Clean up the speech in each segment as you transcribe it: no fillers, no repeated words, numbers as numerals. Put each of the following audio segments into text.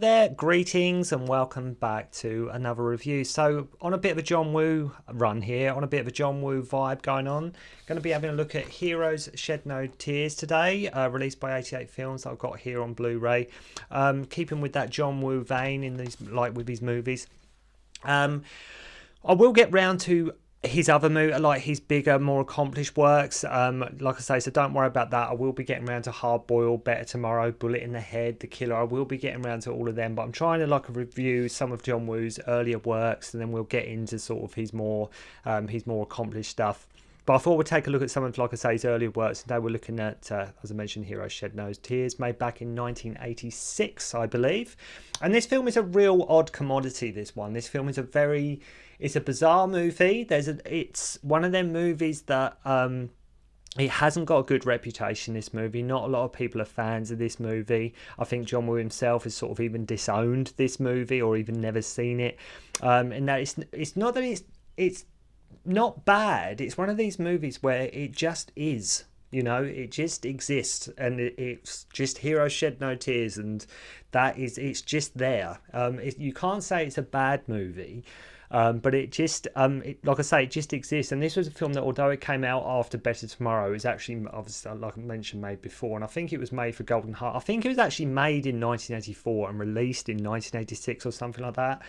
there, greetings and welcome back to another review. So on a bit of a John Woo run here, on a bit of a John Woo vibe going on, going to be having a look at Heroes Shed No Tears today, released by 88 Films that I've got here on Blu-ray. Keeping with that John Woo vein in these, like with his movies. I will get round to his other movie, like his bigger, more accomplished works. Like I say, so don't worry about that. I will be getting around to Hard Boiled, Better Tomorrow, Bullet in the Head, The Killer. I will be getting around to all of them, but I'm trying to like review some of John Woo's earlier works, and then we'll get into sort of his more accomplished stuff. But I thought we'd take a look at some of, like I say, his earlier works. Today we're looking at, as I mentioned, Heroes Shed No Tears, made back in 1986, I believe. And this film is a real odd commodity, this one. This film is it's a bizarre movie. It's one of them movies that it hasn't got a good reputation, this movie. Not a lot of people are fans of this movie. I think John Woo himself has sort of even disowned this movie or even never seen it. And that it's not that it's not bad. It's one of these movies where it just is. You know, it just exists, and it's just Heroes Shed No Tears, and it's just there. You can't say it's a bad movie, but it just, like I say, it just exists. And this was a film that, although it came out after Better Tomorrow, is actually, obviously, like I mentioned, made before. And I think it was made for Golden Heart. I think it was actually made in 1984 and released in 1986 or something like that.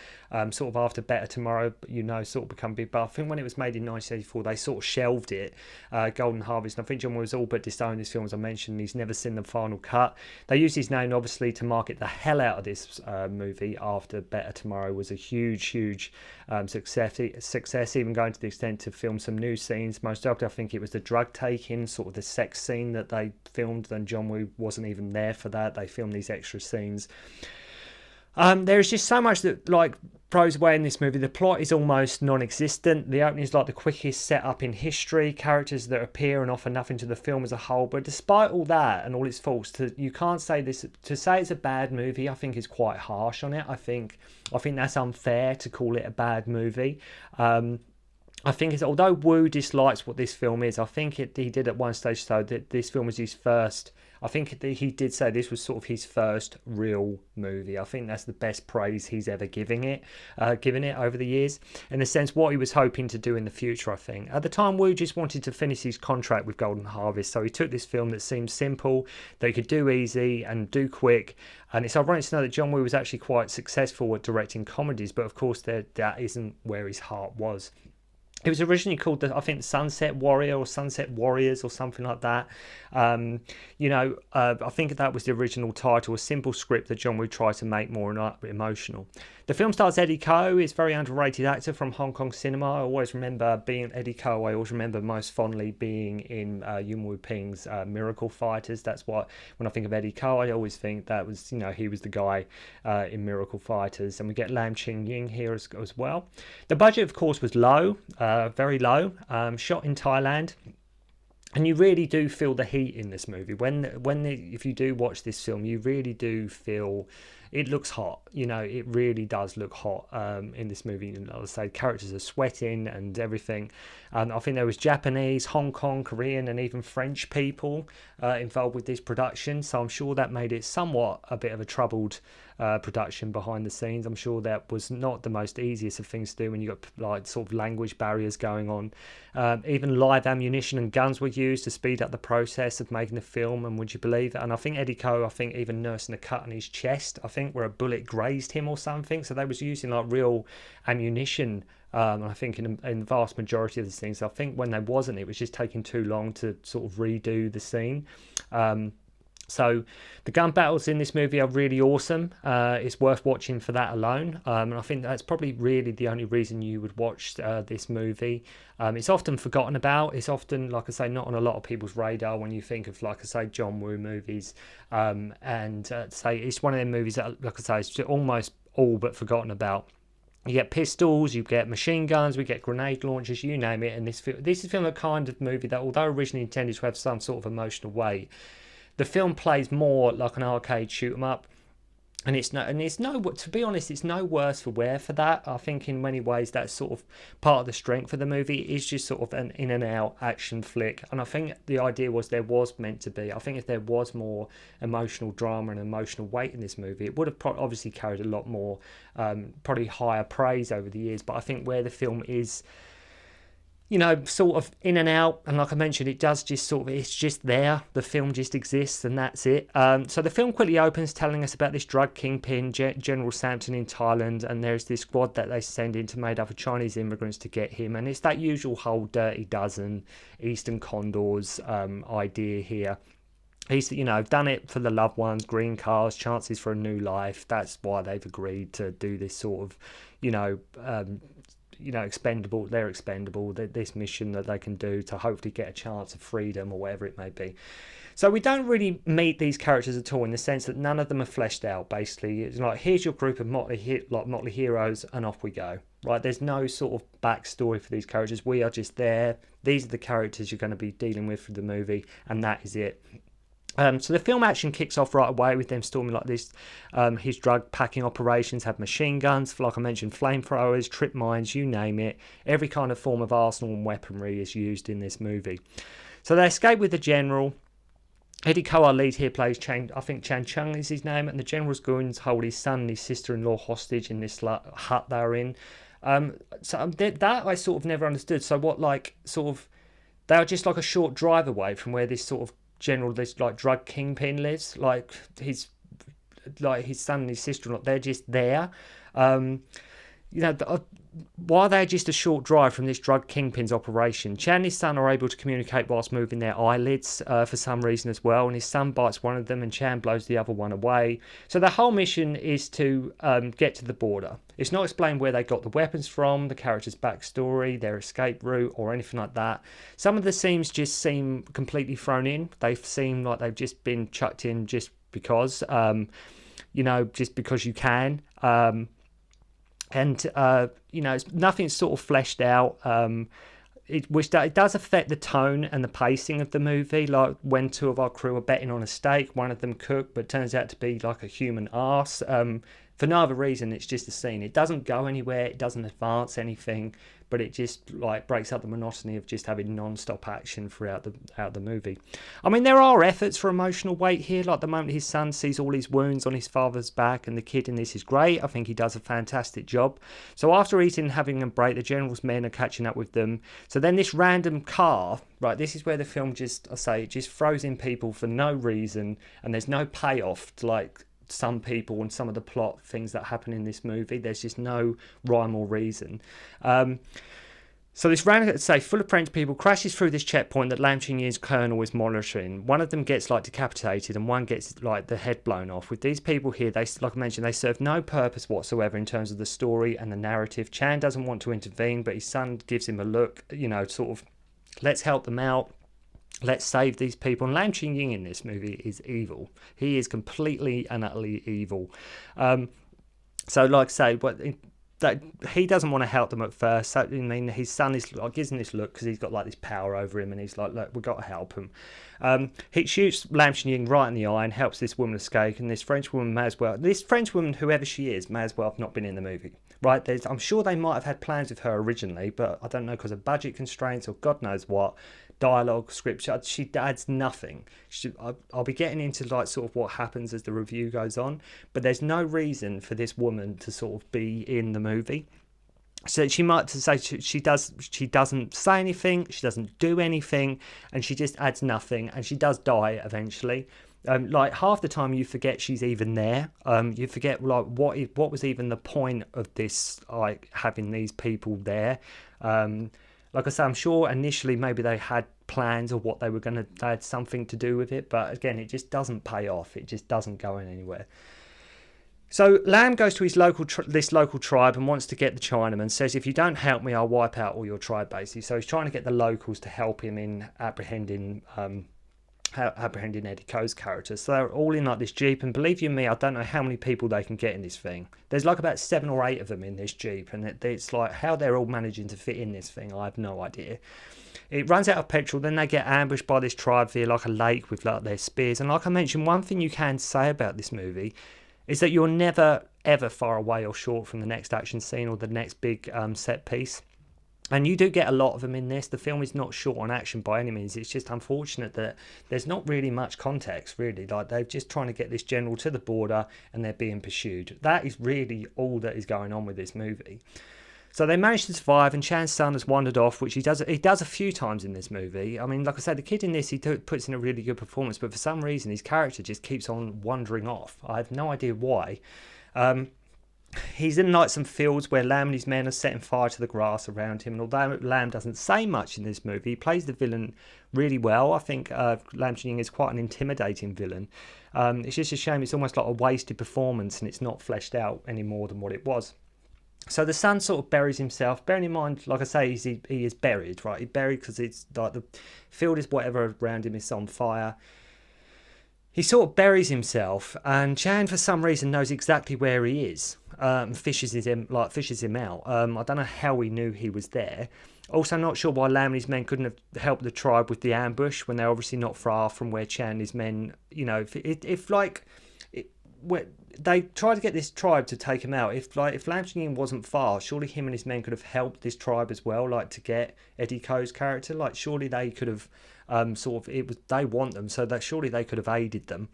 Sort of after Better Tomorrow, sort of become big. But I think when it was made in 1984, they sort of shelved it, Golden Harvest. And I think John was all but disowned this film, as I mentioned. He's never seen the final cut. They used his name, obviously, to market the hell out of this movie after Better Tomorrow was a huge success, even going to the extent to film some new scenes. Most often, I think it was the drug taking, sort of the sex scene that they filmed, and John Woo wasn't even there for that. They filmed these extra scenes. There's just so much that throws away in this movie. The plot is almost non-existent. The opening is like the quickest setup in history. Characters that appear and offer nothing to the film as a whole. But despite all that and all its faults, you can't say this. To say it's a bad movie, I think is quite harsh on it. I think that's unfair to call it a bad movie. I think although Woo dislikes what this film is, I think he did at one stage so that this film was his first. I think he did say this was sort of his first real movie. I think that's the best praise he's ever given it over the years. In a sense, what he was hoping to do in the future, I think. At the time, Woo just wanted to finish his contract with Golden Harvest, so he took this film that seemed simple, that he could do easy and do quick. And it's ironic to know that John Woo was actually quite successful at directing comedies, but of course that isn't where his heart was. It was originally called, I think, Sunset Warrior or Sunset Warriors or something like that. I think that was the original title, a simple script that John Woo tried to make more emotional. The film stars Eddy Ko. He's a very underrated actor from Hong Kong cinema. I always remember being Eddy Ko. I always remember most fondly being in Yuen Woo-ping's Miracle Fighters. That's what, when I think of Eddy Ko, I always think that was, he was the guy in Miracle Fighters. And we get Lam Ching-ying here as well. The budget, of course, was low. Very low, shot in Thailand, and you really do feel the heat in this movie. If you do watch this film, you really do feel it looks hot. It really does look hot in this movie. I would say characters are sweating and everything. I think there was Japanese, Hong Kong, Korean, and even French people involved with this production. So I'm sure that made it somewhat a bit of a troubled production behind the scenes. I'm sure that was not the most easiest of things to do when you got sort of language barriers going on. Even live ammunition and guns were used to speed up the process of making the film. And would you believe it? And I think Eddy Ko, even nursing a cut on his chest, where a bullet grazed him or something. So they was using like real ammunition. I think in the vast majority of the scenes. I think when there wasn't, it was just taking too long to sort of redo the scene. So the gun battles in this movie are really awesome. It's worth watching for that alone. And I think that's probably really the only reason you would watch this movie. It's often forgotten about. It's often, like I say, not on a lot of people's radar when you think of, like I say, John Woo movies. Say it's one of them movies that, like I say, it's almost all but forgotten about. You get pistols, you get machine guns, we get grenade launchers, you name it. And this is a film, a kind of movie that, although originally intended to have some sort of emotional weight, the film plays more like an arcade shoot 'em up. And to be honest, it's no worse for wear for that. I think in many ways that's sort of part of the strength of the movie. It's just sort of an in and out action flick. And I think the idea was there was meant to be. I think if there was more emotional drama and emotional weight in this movie, it would have obviously carried a lot more, probably higher praise over the years. But I think where the film is, sort of in and out, and like I mentioned, it does just sort of, it's just there. The film just exists, and that's it. So the film quickly opens telling us about this drug kingpin, General Sampson in Thailand, and there's this squad that they send in to made up of Chinese immigrants to get him, and it's that usual whole Dirty Dozen, Eastern Condors idea here. He's, done it for the loved ones, green cars, chances for a new life. That's why they've agreed to do this sort of, expendable, this mission that they can do to hopefully get a chance of freedom or whatever it may be. So we don't really meet these characters at all, in the sense that none of them are fleshed out. Basically, it's like, here's your group of motley heroes, and off we go. Right? There's no sort of backstory for these characters. We are just there. These are the characters you're going to be dealing with for the movie, and that is it. So the film action kicks off right away with them storming like this. His drug packing operations have machine guns, like I mentioned, flamethrowers, trip mines, you name it. Every kind of form of arsenal and weaponry is used in this movie. So they escape with the general. Eddy, our lead here, plays Chau-sang is his name, and the general's goons hold his son and his sister-in-law hostage in this hut they're in. That I sort of never understood. So what, they are just like a short drive away from where this sort of general, this drug kingpin lives, his son and his sister-in-law, they're just there. While they're just a short drive from this drug kingpin's operation, Chan and his son are able to communicate whilst moving their eyelids for some reason as well, and his son bites one of them and Chan blows the other one away. So the whole mission is to get to the border. It's not explained where they got the weapons from, the character's backstory, their escape route, or anything like that. Some of the scenes just seem completely thrown in. They seem like they've just been chucked in just because, just because you can. Nothing's sort of fleshed out, it does affect the tone and the pacing of the movie. Like when two of our crew are betting on a steak, one of them cooked, but turns out to be like a human arse. For no other reason, it's just a scene. It doesn't go anywhere, it doesn't advance anything, but it just breaks up the monotony of just having non-stop action throughout the movie. I mean, there are efforts for emotional weight here, like the moment his son sees all his wounds on his father's back, and the kid in this is great. I think he does a fantastic job. So after eating and having a break, the general's men are catching up with them. So then this random car, this is where the film just throws in people for no reason, and there's no payoff to some people and some of the plot things that happen in this movie. There's just no rhyme or reason. So this random, full of French people crashes through this checkpoint that Lam Ching-ying's colonel is monitoring. One of them gets decapitated and one gets the head blown off. With these people here, they, like I mentioned, they serve no purpose whatsoever in terms of the story and the narrative. Chan doesn't want to intervene, but his son gives him a look, let's help them out. Let's save these people. And Lam Ching-ying in this movie is evil. He is completely and utterly evil. That he doesn't want to help them at first. So, his son gives him this look because he's got this power over him, and he's like, look, we've got to help him. He shoots Lam Ching-ying right in the eye and helps this woman escape. And this French woman, whoever she is, may as well have not been in the movie. Right? I'm sure they might have had plans with her originally, but I don't know, because of budget constraints or God knows what. Dialogue, scripture, she adds nothing. I'll be getting into what happens as the review goes on, but there's no reason for this woman to be in the movie. So she doesn't say anything, she doesn't do anything, and she just adds nothing, and she does die eventually. Half the time you forget she's even there. You forget what was even the point of this, having these people there. Like I say, I'm sure initially maybe they had plans of what they had something to do with it, but again, it just doesn't pay off. It just doesn't go anywhere. So Lam goes to his local tribe and wants to get the Chinaman. Says, if you don't help me, I'll wipe out all your tribe, basically. So he's trying to get the locals to help him in apprehending Eddy Ko's character. So they're all in this Jeep, and believe you me, I don't know how many people they can get in this thing. There's about 7 or 8 of them in this Jeep, and it's how they're all managing to fit in this thing, I have no idea. It runs out of petrol, then they get ambushed by this tribe via a lake with their spears. And like I mentioned, one thing you can say about this movie is that you're never ever far away or short from the next action scene or the next big set piece. And you do get a lot of them in this. The film is not short on action by any means. It's just unfortunate that there's not really much context, really. Like, they're just trying to get this general to the border and they're being pursued. That is really all that is going on with this movie. So they managed to survive, and Chan's son has wandered off, which he does a few times in this movie. I mean, like I said, the kid in this, puts in a really good performance, but for some reason his character just keeps on wandering off. I have no idea why. He's in like some fields where Lam and his men are setting fire to the grass around him, and although Lam doesn't say much in this movie, he plays the villain really well. I think Lam Ching-ying is quite an intimidating villain. It's just a shame it's almost like a wasted performance and it's not fleshed out any more than what it was. So the son sort of buries himself, bearing in mind, like I say, he is buried, right? He's buried because it's like the field is whatever around him is on fire. He sort of buries himself, and Chan, for some reason, knows exactly where he is. Fishes him out. I don't know how he knew he was there. Also, I'm not sure why Lam and his men couldn't have helped the tribe with the ambush when they're obviously not far from where Chan and his men. You know, they tried to get this tribe to take him out. If Lam Ching-ying wasn't far, surely him and his men could have helped this tribe as well. Like, to get Eddy Ko's character, like, surely they could have. They want them, so that surely they could have aided them.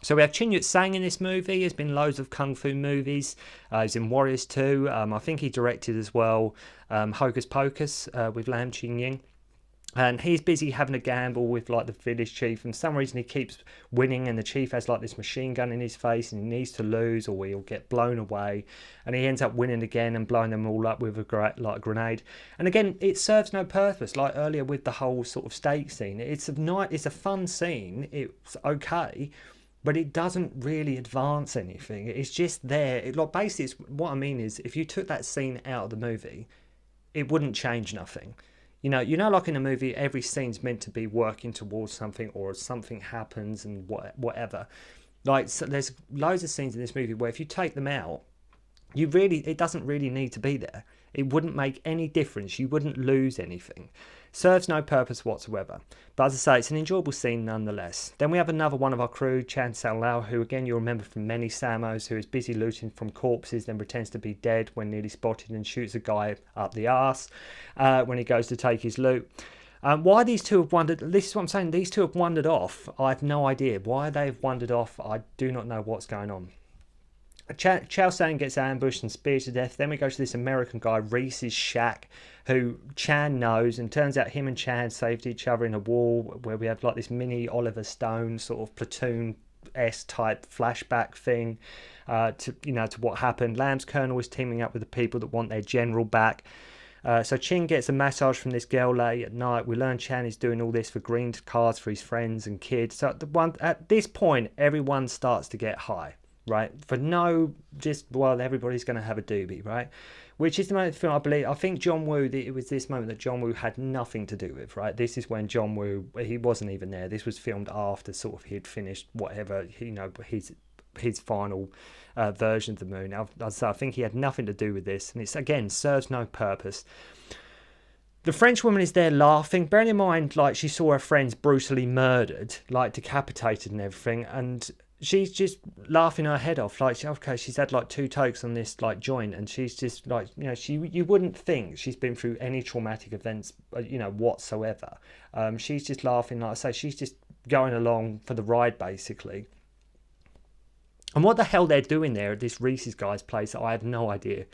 So we have Yuet in this movie. There's been loads of kung fu movies. He's in Warriors 2. I think he directed as well Hocus Pocus with Lam Ching-ying. And he's busy having a gamble with like the village chief, and for some reason he keeps winning, and the chief has like this machine gun in his face and he needs to lose or he'll get blown away, and he ends up winning again and blowing them all up with a grenade. And again, it serves no purpose, like earlier with the whole sort of stake scene. It's a fun scene, it's okay, but it doesn't really advance anything. It's just there. Basically, what I mean is, if you took that scene out of the movie, it wouldn't change nothing. You know, like in a movie, every scene's meant to be working towards something, or something happens and whatever. Like, so there's loads of scenes in this movie where if you take them out, it doesn't really need to be there. It wouldn't make any difference. You wouldn't lose anything. Serves no purpose whatsoever. But as I say, it's an enjoyable scene nonetheless. Then we have another one of our crew, Chan Sao, who again you'll remember from many Samos, who is busy looting from corpses, then pretends to be dead when nearly spotted and shoots a guy up the arse when he goes to take his loot. Why these two have wandered, this is what I'm saying, these two have wandered off. I have no idea. Why they've wandered off, I do not know what's going on. Chau-sang gets ambushed and speared to death. Then we go to this American guy, Reese's shack, who Chan knows, and turns out him and Chan saved each other in a wall where we have like this mini Oliver Stone sort of Platoon-esque type flashback thing to what happened. Lam's colonel is teaming up with the people that want their general back. So Ching gets a massage from this girl late at night. We learn Chan is doing all this for green cards for his friends and kids. So at this point, everyone starts to get high. Right, everybody's going to have a doobie, right? Which is the moment of the film, I believe. I think John Woo, it was this moment that John Woo had nothing to do with, right? This is when John Woo, he wasn't even there. This was filmed after sort of he'd finished whatever, his final version of the Moon. I think he had nothing to do with this, and it's again serves no purpose. The French woman is there laughing, bearing in mind like she saw her friends brutally murdered, like decapitated and everything, and she's just laughing her head off. Like, she's had like 2 tokes on this like joint, and she's just like, you wouldn't think she's been through any traumatic events, whatsoever. She's just laughing, like I say, she's just going along for the ride, basically. And what the hell they're doing there at this Reese's guy's place, I have no idea.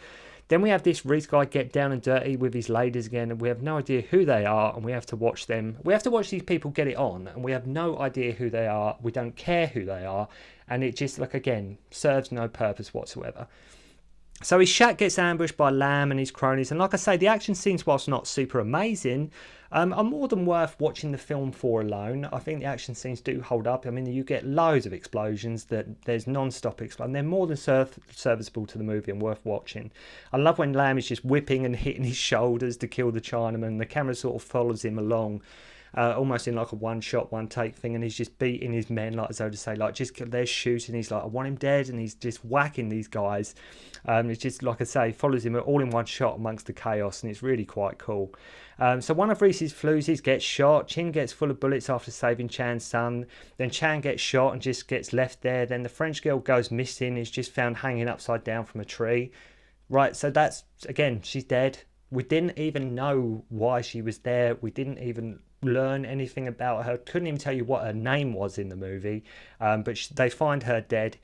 Then we have this Reese guy get down and dirty with his ladies again, and we have no idea who they are, and we have to watch them. We have to watch these people get it on, and we have no idea who they are. We don't care who they are, and it just, again, serves no purpose whatsoever. So his shack gets ambushed by Lam and his cronies, and like I say, the action scenes, whilst not super amazing, are more than worth watching the film for alone. I think the action scenes do hold up. I mean, you get loads of explosions, there's non-stop explosions. They're more than serviceable to the movie and worth watching. I love when Lam is just whipping and hitting his shoulders to kill the Chinaman. The camera sort of follows him along. almost in like a one shot, one take thing, and he's just beating his men, like as though to say, like, just they're shooting. He's like, I want him dead, and he's just whacking these guys. It's just, like I say, follows him all in one shot amongst the chaos, and it's really quite cool. So one of Reese's floozies gets shot. Chin gets full of bullets after saving Chan's son. Then Chan gets shot and just gets left there. Then the French girl goes missing, is just found hanging upside down from a tree. Right, so that's, again, she's dead. We didn't even know why she was there. We didn't even learn anything about her. Couldn't even tell you what her name was in the movie. But they find her dead,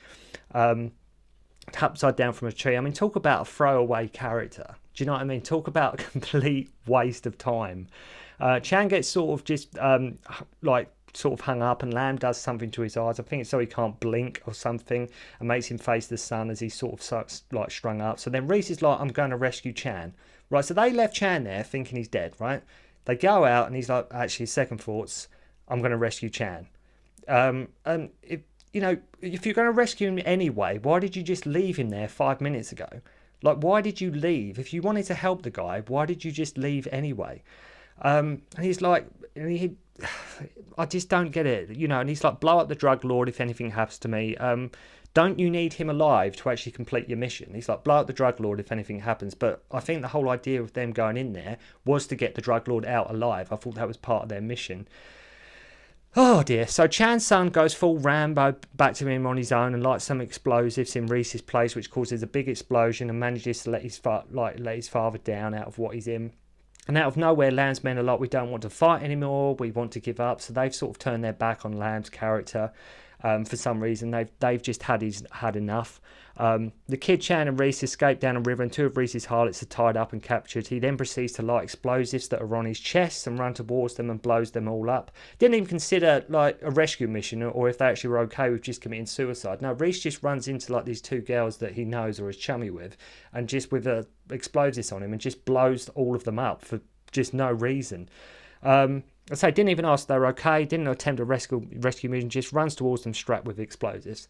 upside down from a tree. I mean, talk about a throwaway character. Do you know what I mean? Talk about a complete waste of time. Chan gets sort of just sort of hung up, and Lam does something to his eyes. I think it's so he can't blink or something, and makes him face the sun as he's sort of like strung up. So then Reese is like, I'm going to rescue Chan. Right, so they left Chan there thinking he's dead, right? They go out and he's like, actually, second thoughts, I'm going to rescue Chan. And if you're going to rescue him anyway, why did you just leave him there 5 minutes ago? Like, why did you leave? If you wanted to help the guy, why did you just leave anyway? And he's like, I just don't get it, and he's like, blow up the drug lord if anything happens to me. Don't you need him alive to actually complete your mission? He's like, blow up the drug lord if anything happens. But I think the whole idea of them going in there was to get the drug lord out alive. I thought that was part of their mission. Oh dear. So Chan's son goes full Rambo back to him on his own and lights some explosives in Reese's place, which causes a big explosion and manages to let his father down out of what he's in. And out of nowhere, Lam's men are like, we don't want to fight anymore, we want to give up. So they've sort of turned their back on Lam's character. For some reason, they've just had enough. The kid Chan and Reese escape down a river, and two of Reese's harlots are tied up and captured. He then proceeds to light explosives that are on his chest and run towards them and blows them all up. Didn't even consider like a rescue mission or if they actually were okay with just committing suicide. No, Reese just runs into like these two girls that he knows or is chummy with, and just with explosives on him and just blows all of them up for just no reason. I say, didn't even ask if they were okay, didn't attempt a rescue mission, just runs towards them strapped with explosives.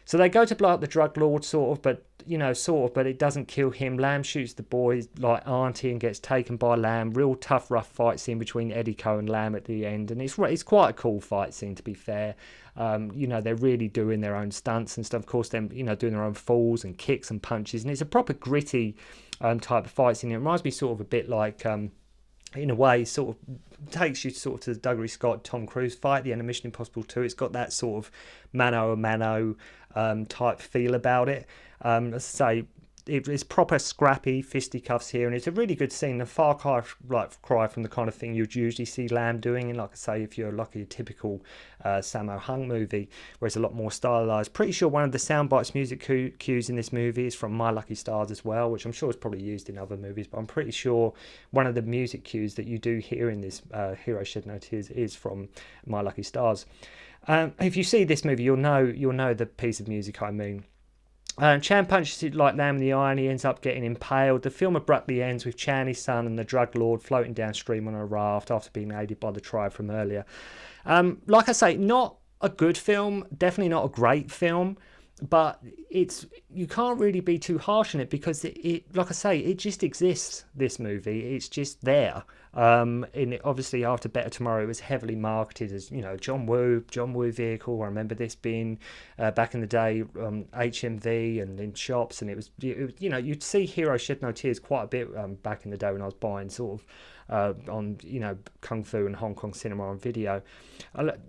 So they go to blow up the drug lord, but it doesn't kill him. Lam shoots the boy's like auntie and gets taken by Lam. Real tough, rough fight scene between Eddy and Lam at the end, and it's quite a cool fight scene, to be fair. They're really doing their own stunts and stuff. Of course, them doing their own falls and kicks and punches, and it's a proper gritty type of fight scene. It reminds me sort of a bit like. In a way, sort of takes you sort of to the Douglas Scott Tom Cruise fight, the end of Mission Impossible 2. It's got that sort of mano a mano type feel about it. As I say, it's proper scrappy fisticuffs here, and it's a really good scene. A far cry from the kind of thing you'd usually see Lam doing, and like I say, if you're like a typical Sammo Hung movie, where it's a lot more stylized. Pretty sure one of the soundbites music cues in this movie is from My Lucky Stars as well, which I'm sure is probably used in other movies, but I'm pretty sure one of the music cues that you do hear in this Hero Shed No Tears is from My Lucky Stars. If you see this movie, you'll know the piece of music I mean. Chan punches it like Lam in the eye and he ends up getting impaled. The film abruptly ends with Chan, his son, and the drug lord floating downstream on a raft after being aided by the tribe from earlier. Like I say, not a good film, definitely not a great film, but you can't really be too harsh on it because it like I say, it just exists, this movie. It's just there. Obviously after Better Tomorrow, it was heavily marketed as John Woo vehicle. I remember this being back in the day HMV and in shops, and it was you'd see Hero Shed No Tears quite a bit back in the day when I was buying sort of on Kung Fu and Hong Kong cinema on video.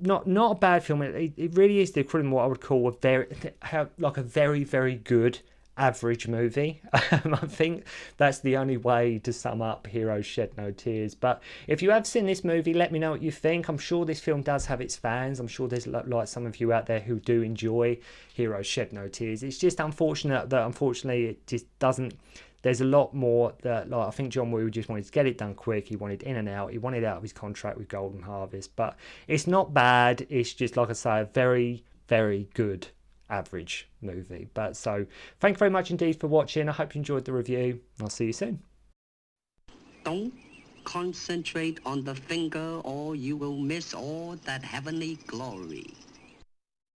Not a bad film. It really is the equivalent of what I would call a very, very good average movie. I think that's the only way to sum up Hero Shed No Tears. But if you have seen this movie, let me know what you think. I'm sure this film does have its fans. I'm sure there's like some of you out there who do enjoy Hero Shed No Tears. It's just unfortunate that it just doesn't. There's a lot more that, I think John Woo just wanted to get it done quick. He wanted in and out. He wanted out of his contract with Golden Harvest. But it's not bad. It's just, like I say, a very, very good average movie. But so, thank you very much indeed for watching. I hope you enjoyed the review. I'll see you soon. Don't concentrate on the finger or you will miss all that heavenly glory.